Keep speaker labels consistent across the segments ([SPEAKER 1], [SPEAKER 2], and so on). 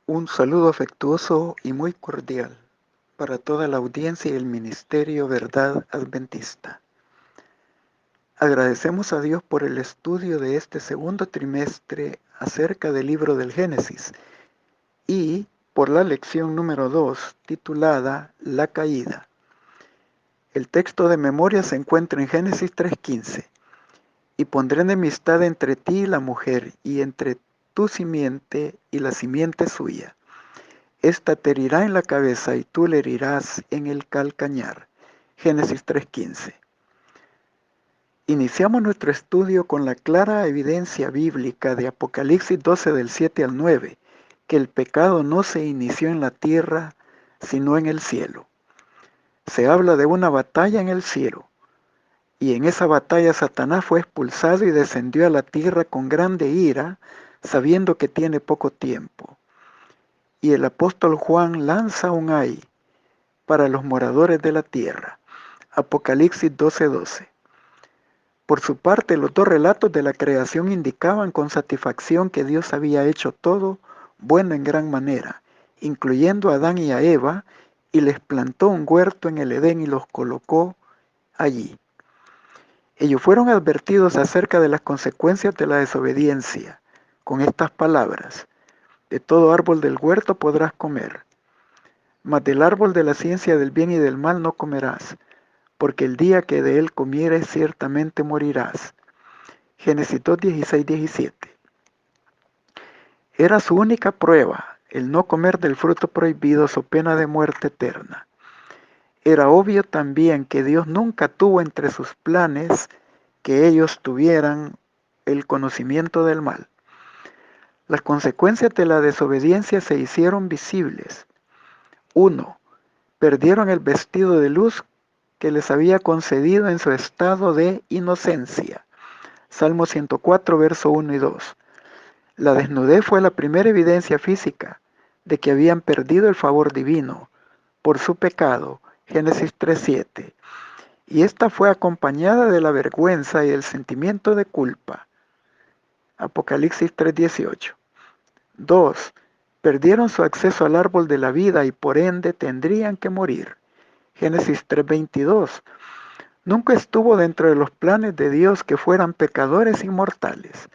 [SPEAKER 1] Un saludo afectuoso y muy cordial para toda la audiencia y el Ministerio Verdad Adventista. Agradecemos a Dios por el estudio de este segundo trimestre acerca del libro del Génesis y por la lección número 2 titulada La caída. El texto de memoria se encuentra en Génesis 3:15. Y pondré enemistad entre ti y la mujer, y entre tu simiente y la simiente suya. Esta te herirá en la cabeza y tú le herirás en el calcañar. Génesis 3:15. Iniciamos nuestro estudio con la clara evidencia bíblica de Apocalipsis 12 del 7 al 9, que el pecado no se inició en la tierra, sino en el cielo. Se habla de una batalla en el cielo, y en esa batalla Satanás fue expulsado y descendió a la tierra con grande ira, sabiendo que tiene poco tiempo. Y el apóstol Juan lanza un ay para los moradores de la tierra. Apocalipsis 12:12. Por su parte, los dos relatos de la creación indicaban con satisfacción que Dios había hecho todo bueno en gran manera, incluyendo a Adán y a Eva, y les plantó un huerto en el Edén y los colocó allí. Ellos fueron advertidos acerca de las consecuencias de la desobediencia, con estas palabras: de todo árbol del huerto podrás comer, mas del árbol de la ciencia del bien y del mal no comerás, porque el día que de él comieres ciertamente morirás. Génesis 2:16-17. Era su única prueba, el no comer del fruto prohibido so pena de muerte eterna. Era obvio también que Dios nunca tuvo entre sus planes que ellos tuvieran el conocimiento del mal. Las consecuencias de la desobediencia se hicieron visibles. 1. Perdieron el vestido de luz que les había concedido en su estado de inocencia. Salmo 104, verso 1 y 2. La desnudez fue la primera evidencia física de que habían perdido el favor divino por su pecado. Génesis 3:7. Y esta fue acompañada de la vergüenza y el sentimiento de culpa. Apocalipsis 3:18. 2. Perdieron su acceso al árbol de la vida y por ende tendrían que morir. Génesis 3:22. Nunca estuvo dentro de los planes de Dios que fueran pecadores inmortales.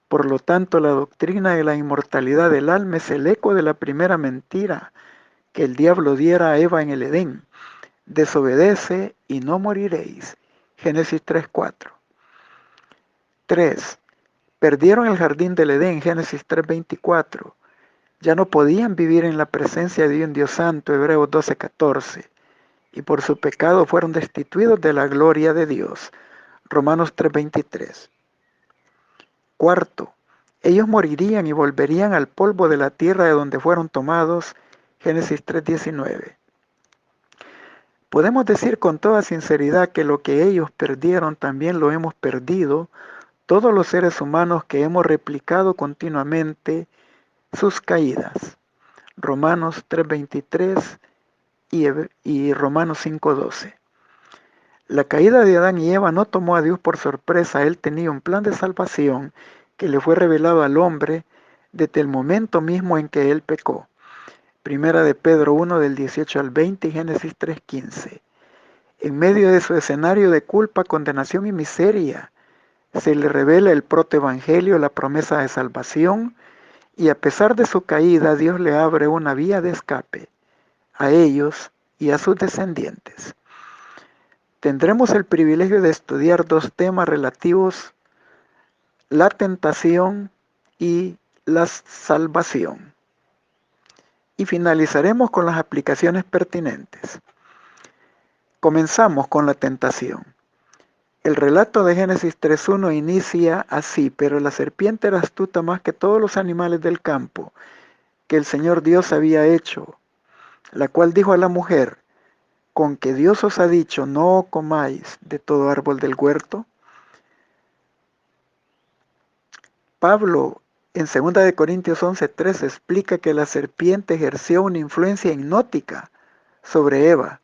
[SPEAKER 1] Por lo tanto, la doctrina de la inmortalidad del alma es el eco de la primera mentira que el diablo diera a Eva en el Edén. Desobedece y no moriréis. Génesis 3:4. 3. Perdieron el jardín del Edén. Génesis 3:24. Ya no podían vivir en la presencia de un Dios santo. Hebreos 12:14. Y por su pecado fueron destituidos de la gloria de Dios. Romanos 3:23. Cuarto, ellos morirían y volverían al polvo de la tierra de donde fueron tomados. Génesis 3:19. Podemos decir con toda sinceridad que lo que ellos perdieron también lo hemos perdido todos los seres humanos que hemos replicado continuamente sus caídas. Romanos 3:23 y Romanos 5:12. La caída de Adán y Eva no tomó a Dios por sorpresa. Él tenía un plan de salvación que le fue revelado al hombre desde el momento mismo en que él pecó. Primera de Pedro 1 del 18 al 20 y Génesis 3:15. En medio de su escenario de culpa, condenación y miseria, se le revela el protoevangelio, la promesa de salvación, y a pesar de su caída, Dios le abre una vía de escape a ellos y a sus descendientes. Tendremos el privilegio de estudiar dos temas relativos: la tentación y la salvación. Y finalizaremos con las aplicaciones pertinentes. Comenzamos con la tentación. El relato de Génesis 3:1 inicia así: pero la serpiente era astuta más que todos los animales del campo que el Señor Dios había hecho, la cual dijo a la mujer: ¿con que Dios os ha dicho, no comáis de todo árbol del huerto? Pablo en 2 Corintios 11:3 explica que la serpiente ejerció una influencia hipnótica sobre Eva,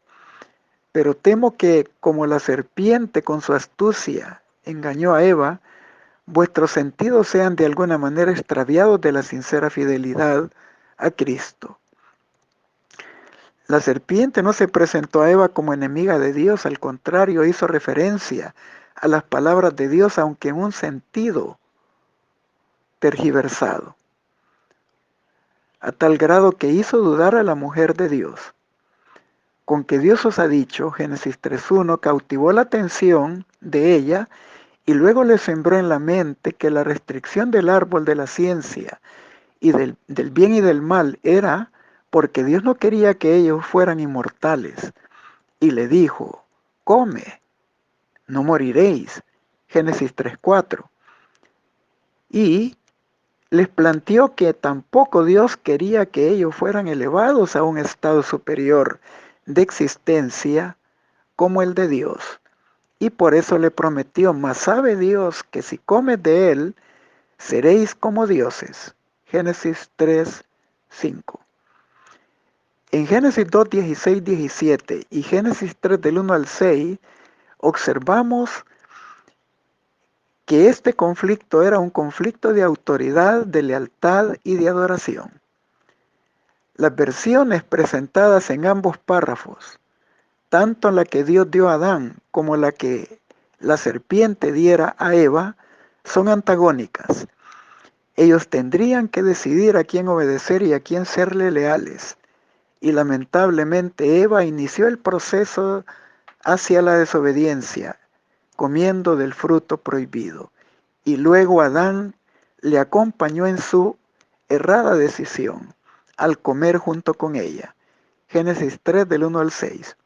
[SPEAKER 1] pero temo que, como la serpiente con su astucia engañó a Eva, vuestros sentidos sean de alguna manera extraviados de la sincera fidelidad a Cristo. La serpiente no se presentó a Eva como enemiga de Dios, al contrario, hizo referencia a las palabras de Dios, aunque en un sentido tergiversado, a tal grado que hizo dudar a la mujer de Dios. Con que Dios os ha dicho, Génesis 3.1, cautivó la atención de ella y luego le sembró en la mente que la restricción del árbol de la ciencia y del bien y del mal era porque Dios no quería que ellos fueran inmortales. Y le dijo, come, no moriréis. Génesis 3.4. Y les planteó que tampoco Dios quería que ellos fueran elevados a un estado superior de existencia como el de Dios. Y por eso le prometió, mas sabe Dios que si comes de él, seréis como dioses. Génesis 3.5. En Génesis 2, 16, 17 y Génesis 3 del 1 al 6, observamos que este conflicto era un conflicto de autoridad, de lealtad y de adoración. Las versiones presentadas en ambos párrafos, tanto la que Dios dio a Adán como la que la serpiente diera a Eva, son antagónicas. Ellos tendrían que decidir a quién obedecer y a quién serle leales. Y lamentablemente Eva inició el proceso hacia la desobediencia, comiendo del fruto prohibido. Y luego Adán le acompañó en su errada decisión al comer junto con ella. Génesis 3 del 1 al 6.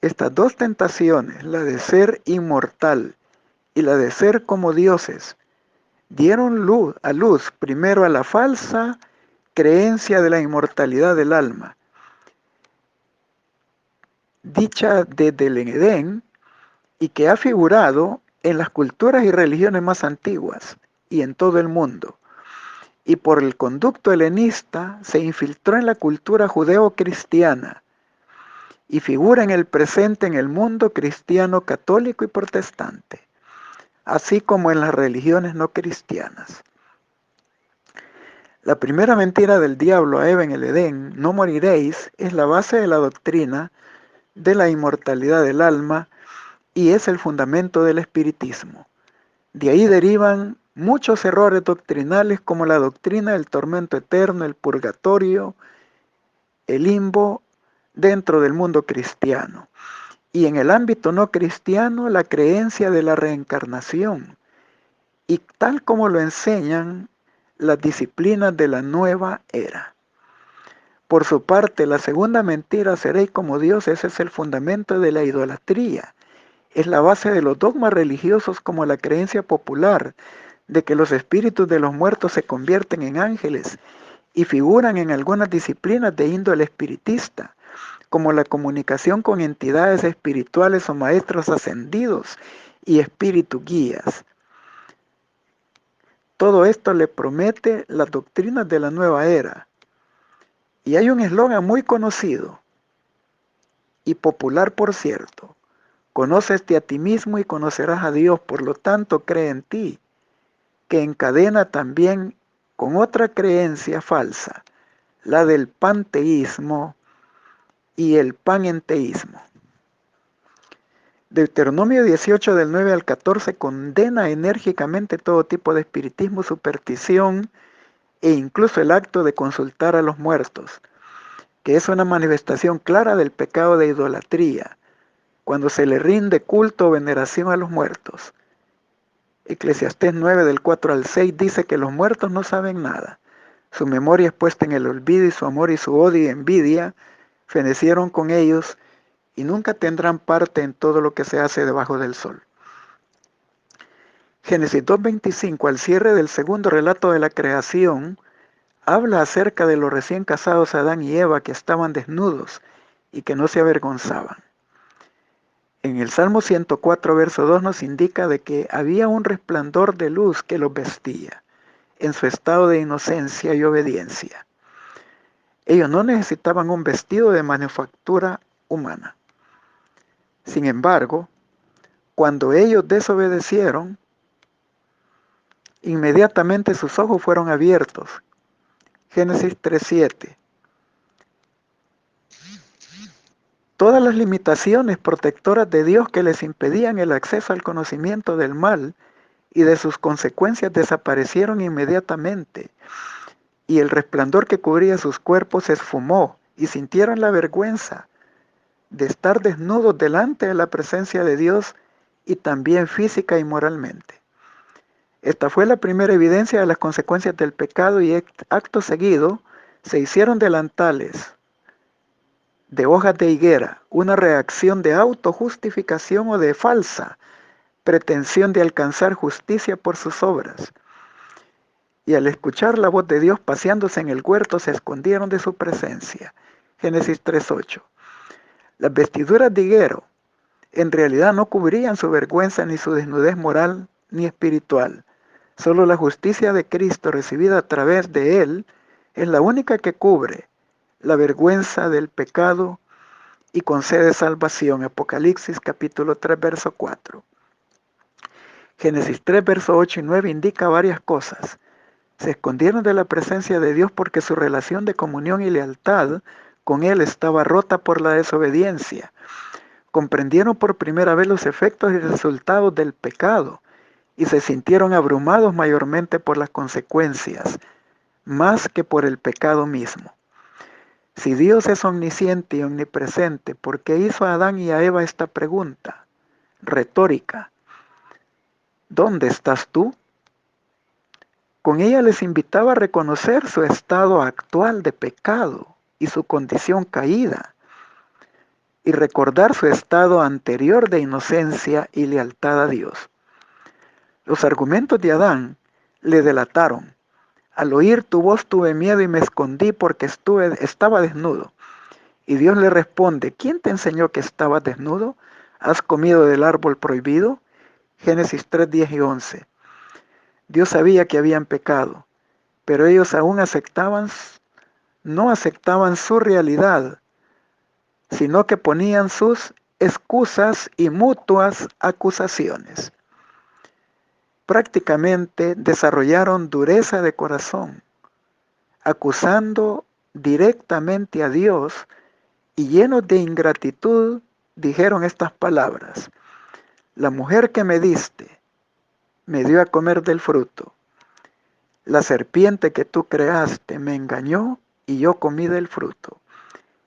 [SPEAKER 1] Estas dos tentaciones, la de ser inmortal y la de ser como dioses, dieron a luz primero a la falsa creencia de la inmortalidad del alma, dicha desde el Edén y que ha figurado en las culturas y religiones más antiguas y en todo el mundo, y por el conducto helenista se infiltró en la cultura judeo-cristiana y figura en el presente en el mundo cristiano, católico y protestante, así como en las religiones no cristianas. La primera mentira del diablo a Eva en el Edén, no moriréis, es la base de la doctrina de la inmortalidad del alma y es el fundamento del espiritismo. De ahí derivan muchos errores doctrinales como la doctrina del tormento eterno, el purgatorio, el limbo dentro del mundo cristiano. Y en el ámbito no cristiano, la creencia de la reencarnación. Y tal como lo enseñan las disciplinas de la nueva era. Por su parte, la segunda mentira, seréis como Dios, ese es el fundamento de la idolatría. Es la base de los dogmas religiosos como la creencia popular de que los espíritus de los muertos se convierten en ángeles y figuran en algunas disciplinas de índole espiritista, como la comunicación con entidades espirituales o maestros ascendidos y espíritus guías. Todo esto le promete las doctrinas de la nueva era. Y hay un eslogan muy conocido y popular, por cierto: conócete a ti mismo y conocerás a Dios, por lo tanto cree en ti, que encadena también con otra creencia falsa, la del panteísmo y el panenteísmo. Deuteronomio 18 del 9 al 14 condena enérgicamente todo tipo de espiritismo, superstición e incluso el acto de consultar a los muertos, que es una manifestación clara del pecado de idolatría, cuando se le rinde culto o veneración a los muertos. Eclesiastés 9 del 4 al 6 dice que los muertos no saben nada. Su memoria es puesta en el olvido y su amor y su odio y envidia fenecieron con ellos y nunca tendrán parte en todo lo que se hace debajo del sol. Génesis 2.25, al cierre del segundo relato de la creación, habla acerca de los recién casados Adán y Eva que estaban desnudos y que no se avergonzaban. En el Salmo 104, verso 2 nos indica de que había un resplandor de luz que los vestía en su estado de inocencia y obediencia. Ellos no necesitaban un vestido de manufactura humana. Sin embargo, cuando ellos desobedecieron, inmediatamente sus ojos fueron abiertos Génesis 3:7. Todas las limitaciones protectoras de Dios que les impedían el acceso al conocimiento del mal y de sus consecuencias desaparecieron inmediatamente, y el resplandor que cubría sus cuerpos se esfumó, y sintieron la vergüenza de estar desnudos delante de la presencia de Dios, y también física y moralmente. Esta fue la primera evidencia de las consecuencias del pecado, y acto seguido se hicieron delantales de hojas de higuera, una reacción de autojustificación o de falsa pretensión de alcanzar justicia por sus obras. Y al escuchar la voz de Dios paseándose en el huerto, se escondieron de su presencia. Génesis 3:8. Las vestiduras de higuero en realidad no cubrían su vergüenza ni su desnudez moral ni espiritual. Solo la justicia de Cristo recibida a través de Él es la única que cubre la vergüenza del pecado y concede salvación. Apocalipsis capítulo 3, verso 4. Génesis 3, verso 8 y 9 indica varias cosas. Se escondieron de la presencia de Dios porque su relación de comunión y lealtad con Él estaba rota por la desobediencia. Comprendieron por primera vez los efectos y resultados del pecado y se sintieron abrumados mayormente por las consecuencias, más que por el pecado mismo. Si Dios es omnisciente y omnipresente, ¿por qué hizo a Adán y a Eva esta pregunta retórica? ¿Dónde estás tú? Con ella les invitaba a reconocer su estado actual de pecado y su condición caída, y recordar su estado anterior de inocencia y lealtad a Dios. Los argumentos de Adán le delataron. Al oír tu voz tuve miedo y me escondí porque estaba desnudo. Y Dios le responde, ¿quién te enseñó que estabas desnudo? ¿Has comido del árbol prohibido? Génesis 3, 10 y 11. Dios sabía que habían pecado, pero ellos aún no aceptaban su realidad, sino que ponían sus excusas y mutuas acusaciones. Prácticamente desarrollaron dureza de corazón, acusando directamente a Dios, y llenos de ingratitud dijeron estas palabras: la mujer que me diste me dio a comer del fruto. La serpiente que tú creaste me engañó y yo comí del fruto.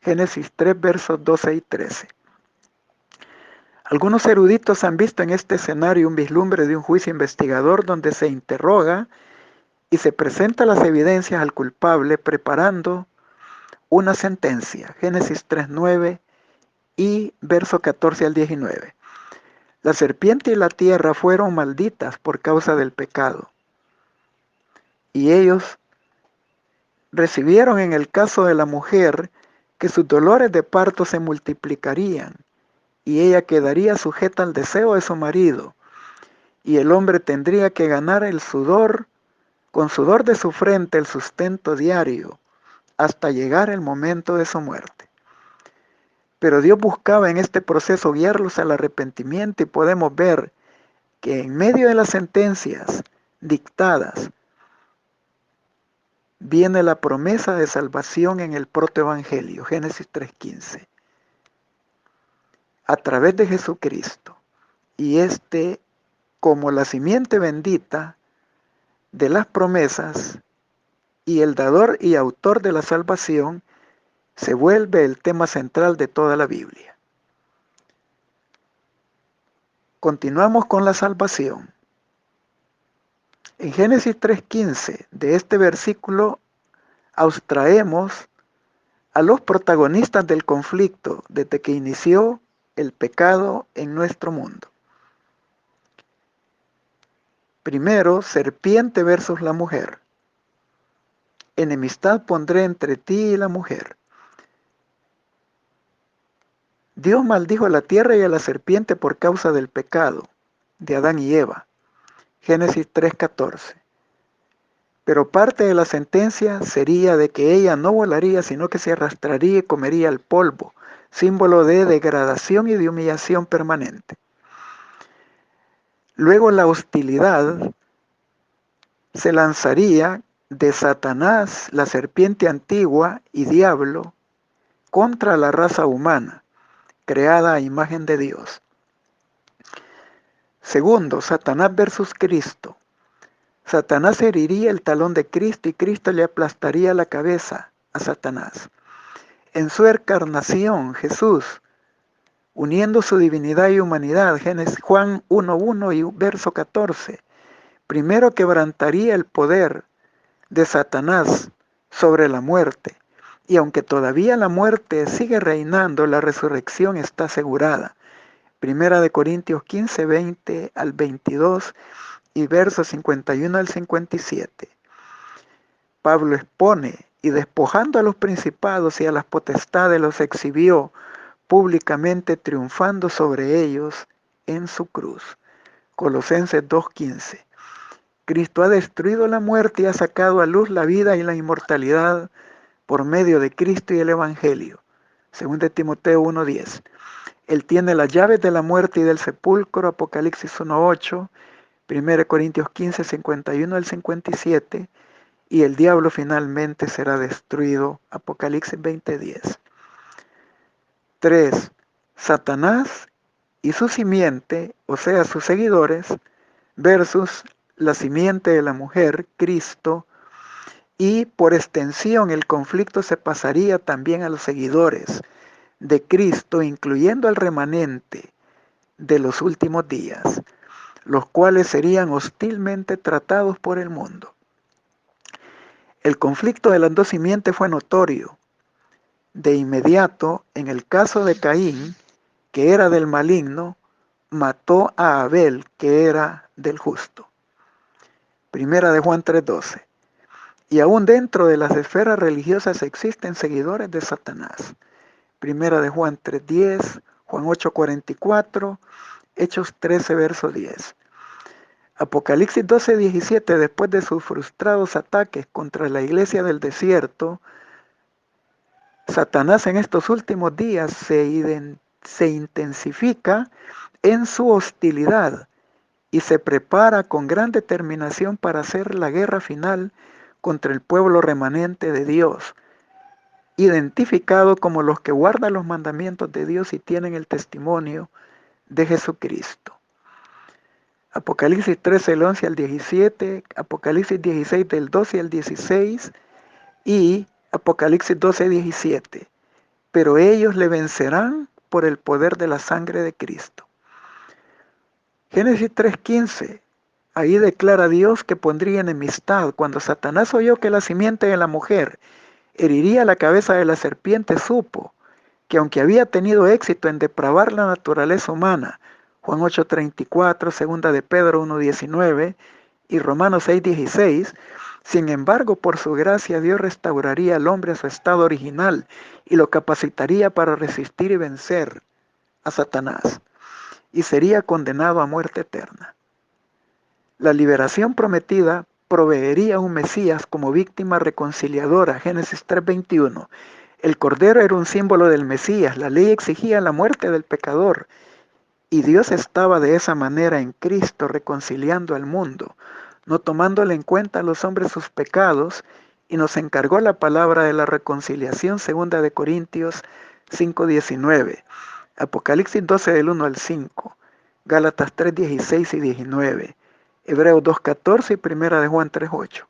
[SPEAKER 1] Génesis 3, versos 12 y 13. Algunos eruditos han visto en este escenario un vislumbre de un juicio investigador donde se interroga y se presenta las evidencias al culpable preparando una sentencia. Génesis 3, 9 y verso 14 al 19. La serpiente y la tierra fueron malditas por causa del pecado, y ellos recibieron en el caso de la mujer que sus dolores de parto se multiplicarían, y ella quedaría sujeta al deseo de su marido, y el hombre tendría que ganar con sudor de su frente, el sustento diario, hasta llegar el momento de su muerte. Pero Dios buscaba en este proceso guiarlos al arrepentimiento, y podemos ver que en medio de las sentencias dictadas viene la promesa de salvación en el protoevangelio, Génesis 3:15, a través de Jesucristo. Y como la simiente bendita de las promesas y el dador y autor de la salvación, se vuelve el tema central de toda la Biblia. Continuamos con la salvación. En Génesis 3:15 de este versículo abstraemos a los protagonistas del conflicto desde que inició el pecado en nuestro mundo. Primero, serpiente versus la mujer. Enemistad pondré entre ti y la mujer. Dios maldijo a la tierra y a la serpiente por causa del pecado de Adán y Eva. Génesis 3:14. Pero parte de la sentencia sería de que ella no volaría, sino que se arrastraría y comería el polvo, símbolo de degradación y de humillación permanente. Luego la hostilidad se lanzaría de Satanás, la serpiente antigua y diablo, contra la raza humana, creada a imagen de Dios. Segundo, Satanás versus Cristo. Satanás heriría el talón de Cristo y Cristo le aplastaría la cabeza a Satanás. En su encarnación, Jesús, uniendo su divinidad y humanidad, Juan 1:1 y verso 14, primero quebrantaría el poder de Satanás sobre la muerte. Y aunque todavía la muerte sigue reinando, la resurrección está asegurada. Primera de Corintios 15, 20 al 22 y versos 51 al 57. Pablo expone, y despojando a los principados y a las potestades los exhibió públicamente, triunfando sobre ellos en su cruz. Colosenses 2:15. Cristo ha destruido la muerte y ha sacado a luz la vida y la inmortalidad por medio de Cristo y el Evangelio. 2 Timoteo 1:10. Él tiene las llaves de la muerte y del sepulcro, Apocalipsis 1:8, 1 Corintios 15, 51 al 57, y el diablo finalmente será destruido, Apocalipsis 20:10. 3. Satanás y su simiente, o sea, sus seguidores, versus la simiente de la mujer, Cristo, y por extensión el conflicto se pasaría también a los seguidores de Cristo, incluyendo al remanente de los últimos días, los cuales serían hostilmente tratados por el mundo. El conflicto de las dos simientes fue notorio. De inmediato, en el caso de Caín, que era del maligno, mató a Abel, que era del justo. Primera de Juan 3:12. Y aún dentro de las esferas religiosas existen seguidores de Satanás. Primera de Juan 3:10, Juan 8:44, Hechos 13, verso 10. Apocalipsis 12:17, después de sus frustrados ataques contra la iglesia del desierto, Satanás en estos últimos días se intensifica en su hostilidad y se prepara con gran determinación para hacer la guerra final contra el pueblo remanente de Dios, identificado como los que guardan los mandamientos de Dios y tienen el testimonio de Jesucristo. Apocalipsis 13, el 11 al 17, Apocalipsis 16, del 12 al 16 y Apocalipsis 12, 17. Pero ellos le vencerán por el poder de la sangre de Cristo. Génesis 3:15. Ahí declara Dios que pondría enemistad. Cuando Satanás oyó que la simiente de la mujer heriría la cabeza de la serpiente, supo que aunque había tenido éxito en depravar la naturaleza humana, Juan 8:34, segunda de Pedro 1:19 y Romanos 6:16, sin embargo, por su gracia Dios restauraría al hombre a su estado original y lo capacitaría para resistir y vencer a Satanás, y sería condenado a muerte eterna. La liberación prometida proveería un Mesías como víctima reconciliadora, Génesis 3:21. El Cordero era un símbolo del Mesías, la ley exigía la muerte del pecador, y Dios estaba de esa manera en Cristo reconciliando al mundo, no tomándole en cuenta a los hombres sus pecados, y nos encargó la palabra de la reconciliación, 2 de Corintios 5:19, Apocalipsis 12 del 1 al 5, Gálatas 3:16 y 19, Hebreos 2:14 y 1 de Juan 3:8.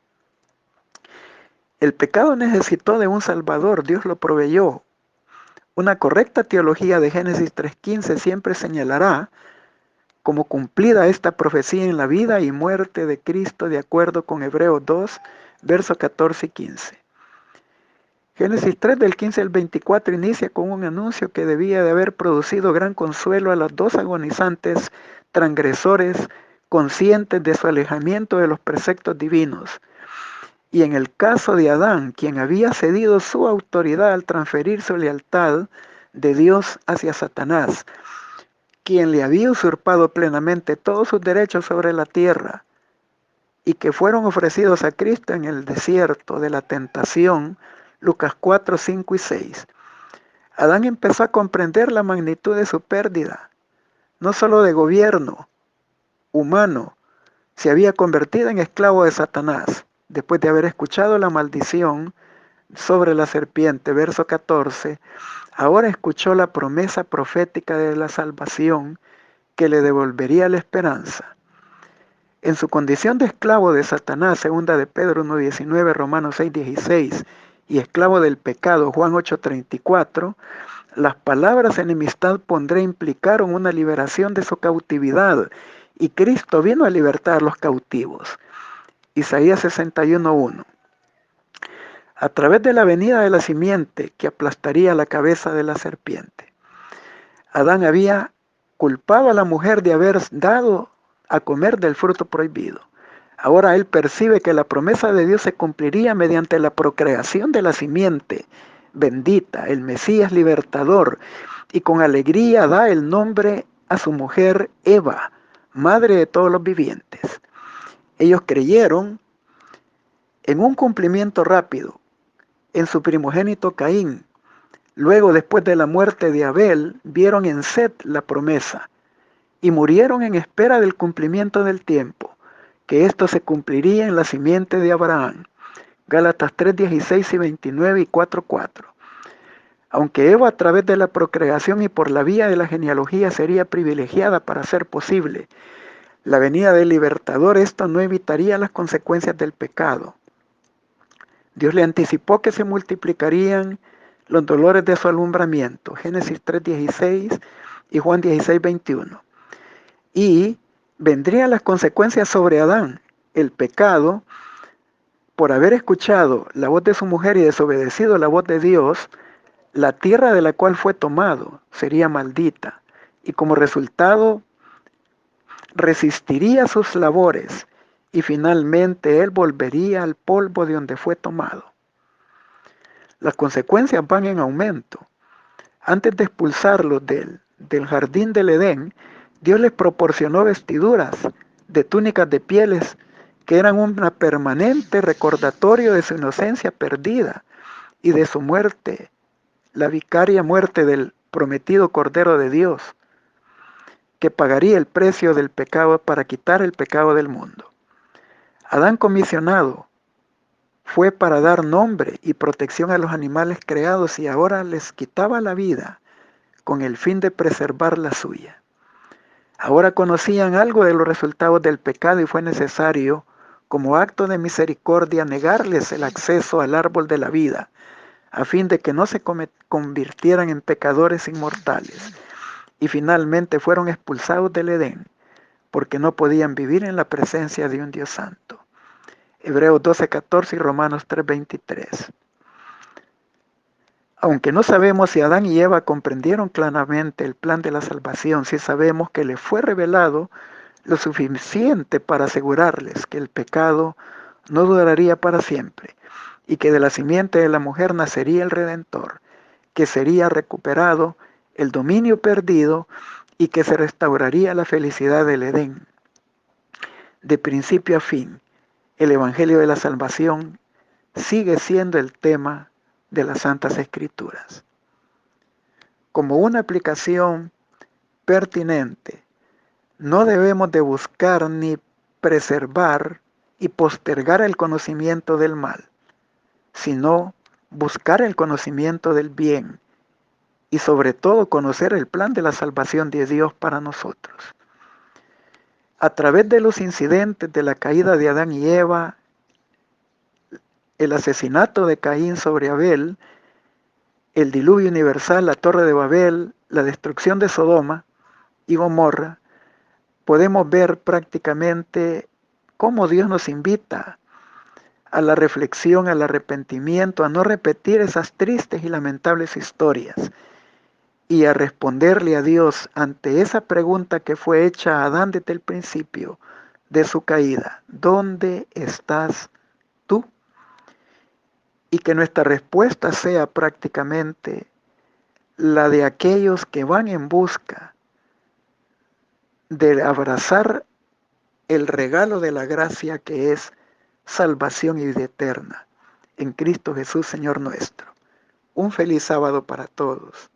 [SPEAKER 1] El pecado necesitó de un Salvador, Dios lo proveyó. Una correcta teología de Génesis 3:15 siempre señalará como cumplida esta profecía en la vida y muerte de Cristo, de acuerdo con Hebreos 2, versos 14 y 15. Génesis 3 del 15 al 24 inicia con un anuncio que debía de haber producido gran consuelo a los dos agonizantes transgresores conscientes de su alejamiento de los preceptos divinos. Y en el caso de Adán, quien había cedido su autoridad al transferir su lealtad de Dios hacia Satanás, quien le había usurpado plenamente todos sus derechos sobre la tierra y que fueron ofrecidos a Cristo en el desierto de la tentación, Lucas 4, 5 y 6. Adán empezó a comprender la magnitud de su pérdida, no solo de gobierno humano, se había convertido en esclavo de Satanás, después de haber escuchado la maldición sobre la serpiente, verso 14, ahora escuchó la promesa profética de la salvación que le devolvería la esperanza. En su condición de esclavo de Satanás, segunda de Pedro 1:19, Romanos 6:16, y esclavo del pecado, Juan 8:34, las palabras enemistad pondré implicaron una liberación de su cautividad, y Cristo vino a libertar a los cautivos. Isaías 61:1. A través de la venida de la simiente que aplastaría la cabeza de la serpiente. Adán había culpado a la mujer de haber dado a comer del fruto prohibido. Ahora él percibe que la promesa de Dios se cumpliría mediante la procreación de la simiente bendita, el Mesías libertador, y con alegría da el nombre a su mujer Eva, madre de todos los vivientes. Ellos creyeron en un cumplimiento rápido en su primogénito Caín. Luego, después de la muerte de Abel, vieron en Set la promesa y murieron en espera del cumplimiento del tiempo, que esto se cumpliría en la simiente de Abraham. Gálatas 3:16 y 29 y 4:4. Aunque Eva a través de la procreación y por la vía de la genealogía sería privilegiada para ser posible la venida del libertador, esto no evitaría las consecuencias del pecado. Dios le anticipó que se multiplicarían los dolores de su alumbramiento, Génesis 3:16 y Juan 16:21. Y vendrían las consecuencias sobre Adán, el pecado, por haber escuchado la voz de su mujer y desobedecido la voz de Dios. La tierra de la cual fue tomado sería maldita, y como resultado resistiría sus labores, y finalmente él volvería al polvo de donde fue tomado. Las consecuencias van en aumento. Antes de expulsarlos del jardín del Edén, Dios les proporcionó vestiduras de túnicas de pieles que eran un permanente recordatorio de su inocencia perdida y de su muerte, la vicaria muerte del prometido Cordero de Dios, que pagaría el precio del pecado para quitar el pecado del mundo. Adán comisionado fue para dar nombre y protección a los animales creados y ahora les quitaba la vida con el fin de preservar la suya. Ahora conocían algo de los resultados del pecado y fue necesario, como acto de misericordia, negarles el acceso al árbol de la vida, a fin de que no se convirtieran en pecadores inmortales. Y finalmente fueron expulsados del Edén, porque no podían vivir en la presencia de un Dios santo. Hebreos 12:14 y Romanos 3:23. Aunque no sabemos si Adán y Eva comprendieron claramente el plan de la salvación, sí sabemos que les fue revelado lo suficiente para asegurarles que el pecado no duraría para siempre y que de la simiente de la mujer nacería el Redentor, que sería recuperado el dominio perdido y que se restauraría la felicidad del Edén. De principio a fin, el Evangelio de la Salvación sigue siendo el tema de las Santas Escrituras. Como una aplicación pertinente, no debemos de buscar ni preservar y postergar el conocimiento del mal, sino buscar el conocimiento del bien y sobre todo conocer el plan de la salvación de Dios para nosotros. A través de los incidentes de la caída de Adán y Eva, el asesinato de Caín sobre Abel, el diluvio universal, la Torre de Babel, la destrucción de Sodoma y Gomorra, podemos ver prácticamente cómo Dios nos invita a la reflexión, al arrepentimiento, a no repetir esas tristes y lamentables historias y a responderle a Dios ante esa pregunta que fue hecha a Adán desde el principio de su caída: ¿dónde estás tú? Y que nuestra respuesta sea prácticamente la de aquellos que van en busca de abrazar el regalo de la gracia que es salvación y vida eterna en Cristo Jesús, Señor nuestro. Un feliz sábado para todos.